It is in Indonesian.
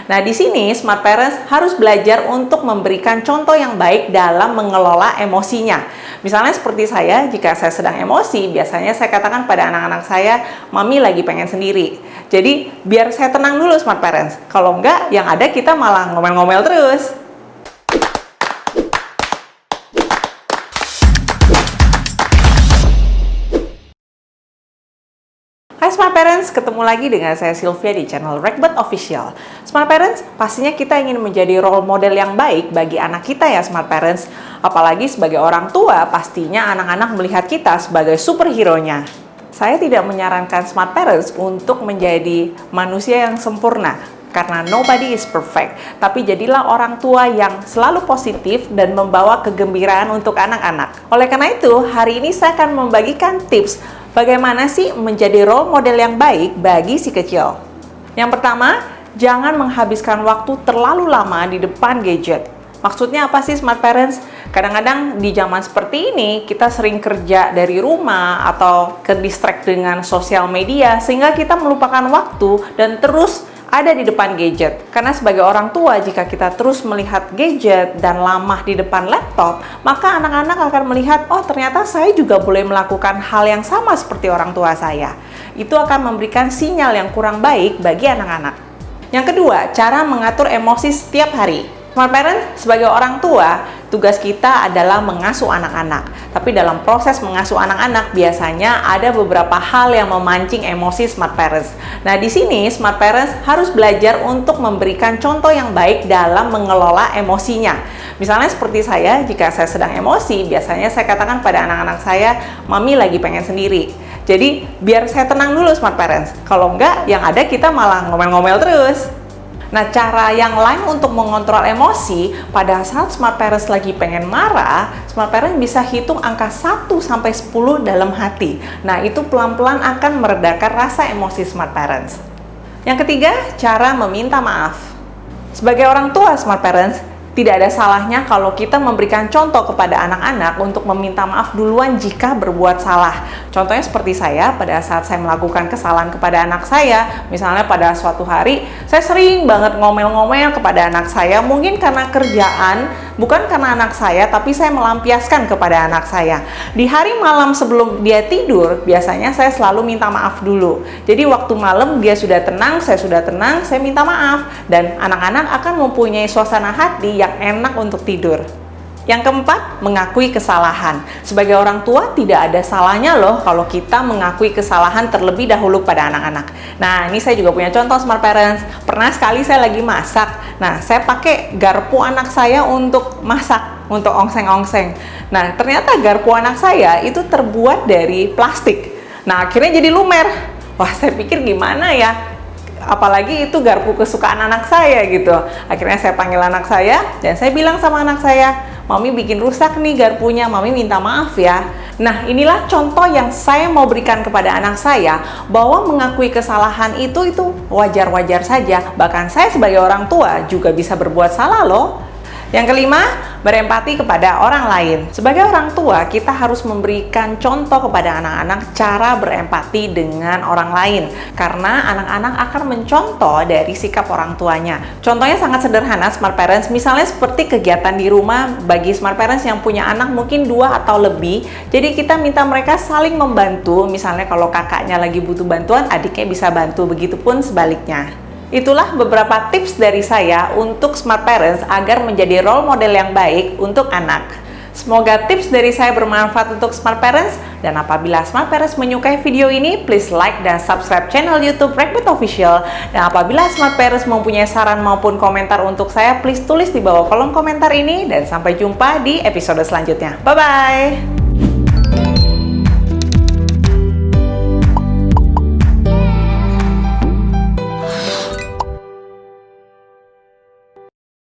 Nah, di sini smart parents harus belajar untuk memberikan contoh yang baik dalam mengelola emosinya. Misalnya seperti saya, jika saya sedang emosi, biasanya saya katakan pada anak-anak saya, "Mami lagi pengen sendiri." Jadi, biar saya tenang dulu smart parents. Kalau enggak, yang ada kita malah ngomel-ngomel terus. Hai Smart Parents, ketemu lagi dengan saya Sylvia di channel Rekbet Official. Smart Parents, pastinya kita ingin menjadi role model yang baik bagi anak kita ya Smart Parents. Apalagi sebagai orang tua, pastinya anak-anak melihat kita sebagai superhero-nya. Saya tidak menyarankan Smart Parents untuk menjadi manusia yang sempurna, karena nobody is perfect. Tapi jadilah orang tua yang selalu positif dan membawa kegembiraan untuk anak-anak. Oleh karena itu, hari ini saya akan membagikan tips bagaimana sih menjadi role model yang baik bagi si kecil. Yang pertama, jangan menghabiskan waktu terlalu lama di depan gadget. Maksudnya apa sih Smart Parents? Kadang-kadang di zaman seperti ini, kita sering kerja dari rumah atau ke-distract dengan sosial media, sehingga kita melupakan waktu dan terus ada di depan gadget. Karena sebagai orang tua, jika kita terus melihat gadget dan lama di depan laptop, maka anak-anak akan melihat, oh ternyata saya juga boleh melakukan hal yang sama seperti orang tua saya. Itu akan memberikan sinyal yang kurang baik bagi anak-anak. Yang kedua, cara mengatur emosi setiap hari. Smart Parents, sebagai orang tua, tugas kita adalah mengasuh anak-anak. Tapi dalam proses mengasuh anak-anak, biasanya ada beberapa hal yang memancing emosi Smart Parents. Nah, di sini Smart Parents harus belajar untuk memberikan contoh yang baik dalam mengelola emosinya. Misalnya seperti saya, jika saya sedang emosi, biasanya saya katakan pada anak-anak saya, "Mami lagi pengen sendiri." Jadi, biar saya tenang dulu Smart Parents. Kalau enggak, yang ada kita malah ngomel-ngomel terus. Nah, cara yang lain untuk mengontrol emosi, pada saat Smart Parents lagi pengen marah, Smart Parents bisa hitung angka 1 sampai 10 dalam hati. Nah, itu pelan-pelan akan meredakan rasa emosi Smart Parents. Yang ketiga, cara meminta maaf. Sebagai orang tua Smart Parents, tidak ada salahnya kalau kita memberikan contoh kepada anak-anak untuk meminta maaf duluan jika berbuat salah. Contohnya seperti saya, pada saat saya melakukan kesalahan kepada anak saya, misalnya pada suatu hari, saya sering banget ngomel-ngomel kepada anak saya, mungkin karena kerjaan, bukan karena anak saya, tapi saya melampiaskan kepada anak saya. Di hari malam sebelum dia tidur, biasanya saya selalu minta maaf dulu. Jadi waktu malam dia sudah tenang, saya minta maaf. Dan anak-anak akan mempunyai suasana hati yang enak untuk tidur. Yang keempat, mengakui kesalahan. Sebagai orang tua, tidak ada salahnya loh kalau kita mengakui kesalahan terlebih dahulu pada anak-anak. Nah, ini saya juga punya contoh Smart Parents. Pernah sekali saya lagi masak. Nah, saya pakai garpu anak saya untuk masak, untuk ongseng-ongseng. Nah, ternyata garpu anak saya itu terbuat dari plastik. Nah, akhirnya jadi lumer. Wah, saya pikir gimana ya? Apalagi itu garpu kesukaan anak saya gitu. Akhirnya saya panggil anak saya dan saya bilang sama anak saya, "Mami bikin rusak nih garpunya, Mami minta maaf ya." Nah, inilah contoh yang saya mau berikan kepada anak saya, bahwa mengakui kesalahan itu wajar-wajar saja. Bahkan saya sebagai orang tua juga bisa berbuat salah loh. Yang kelima, berempati kepada orang lain. Sebagai orang tua, kita harus memberikan contoh kepada anak-anak cara berempati dengan orang lain. Karena anak-anak akan mencontoh dari sikap orang tuanya. Contohnya sangat sederhana Smart Parents, misalnya seperti kegiatan di rumah bagi Smart Parents yang punya anak mungkin 2 atau lebih. Jadi kita minta mereka saling membantu, misalnya kalau kakaknya lagi butuh bantuan, adiknya bisa bantu, begitupun sebaliknya. Itulah beberapa tips dari saya untuk Smart Parents agar menjadi role model yang baik untuk anak. Semoga tips dari saya bermanfaat untuk Smart Parents, dan apabila Smart Parents menyukai video ini, please like dan subscribe channel YouTube Rekbet Official. Dan apabila Smart Parents mempunyai saran maupun komentar untuk saya, please tulis di bawah kolom komentar ini, dan sampai jumpa di episode selanjutnya. Bye-bye!